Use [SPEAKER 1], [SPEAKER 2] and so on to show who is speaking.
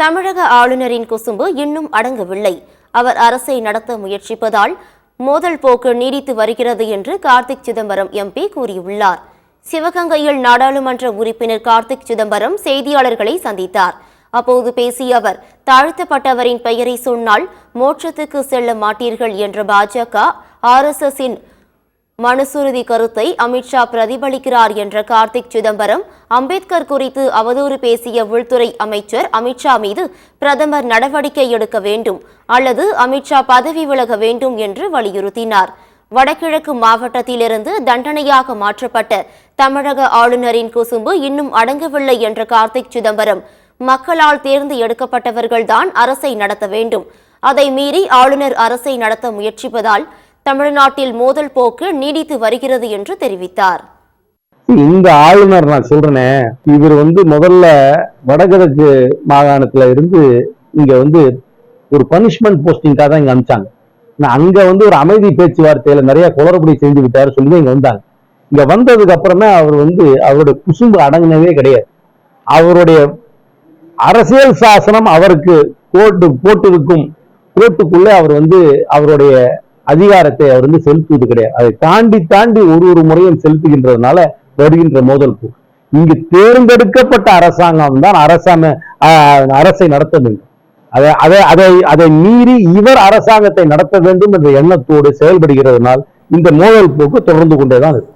[SPEAKER 1] தமிழக ஆளுநரின் குசும்பு இன்னும் அடங்கவில்லை. அவர் அரசை நடத்த முயற்சிப்பதால் மோதல் போக்கு நீடித்து வருகிறது என்று கார்த்திக் சிதம்பரம் எம்பி கூறியுள்ளார். சிவகங்கையில் நாடாளுமன்ற உறுப்பினர் கார்த்திக் சிதம்பரம் செய்தியாளர்களை சந்தித்தார். அப்போது பேசிய அவர், தாழ்த்தப்பட்டவரின் பெயரை சொன்னால் மோட்சத்துக்கு செல்ல மாட்டீர்கள் என்ற பாஜக RSSஇன் மனுசுறுதி கருத்தை அமித்ஷா பிரதிபலிக்கிறார் என்ற கார்த்திக் சிதம்பரம், அம்பேத்கர் குறித்து அவதூறு பேசிய உள்துறை அமைச்சர் அமித்ஷா மீது பிரதமர் நடவடிக்கை எடுக்க வேண்டும் அல்லது அமித்ஷா பதவி விலக வேண்டும் என்று வலியுறுத்தினார். வடகிழக்கு மாவட்டத்திலிருந்து தண்டனையாக மாற்றப்பட்ட தமிழக ஆளுநரின் குசும்பு இன்னும் அடங்கவில்லை என்ற கார்த்திக் சிதம்பரம், மக்களால் தேர்ந்து எடுக்கப்பட்டவர்கள்தான் அரசை நடத்த வேண்டும். அதை மீறி ஆளுநர் அரசை நடத்த முயற்சிப்பதால் தமிழ்நாட்டில் மோதல் போக்கு நீடித்து வருகிறது என்று தெரிவித்தார்.
[SPEAKER 2] இந்த ஆளுநர் நான் சொல்றேனே, இவர் முதல்ல வடகிழக்கு மாகாணத்துல இருந்து இங்க ஒரு பனிஷ்மெண்ட் போஸ்டிங்காக தான் இங்க அனுப்பிச்சாங்க. அங்க ஒரு அமைதி பேச்சுவார்த்தையில நிறைய குளறுபடி செஞ்சு விட்டாரு சொல்லி இங்க வந்தாங்க. இங்க வந்ததுக்கு அப்புறமே அவர் அவருடைய குசும்பு அடங்கினவே கிடையாது. அவருடைய அரசியல் சாசனம் அவருக்கு போட்டிருக்கும் கோட்டுக்குள்ள அவர் அவருடைய அதிகாரத்தை அவர் செலுத்துவது கிடையாது. அதை தாண்டி ஒரு முறையும் செலுத்துகின்றதுனால வருகின்ற மோதல் போக்கு. இங்கு தேர்ந்தெடுக்கப்பட்ட அரசாங்கம் தான் அரசை நடத்த வேண்டும். அதை மீறி இவர் அரசாங்கத்தை நடத்த வேண்டும் என்ற எண்ணத்தோடு செயல்படுகிறதுனால் இந்த மோதல் போக்கு தொடர்ந்து கொண்டேதான் இருக்கு.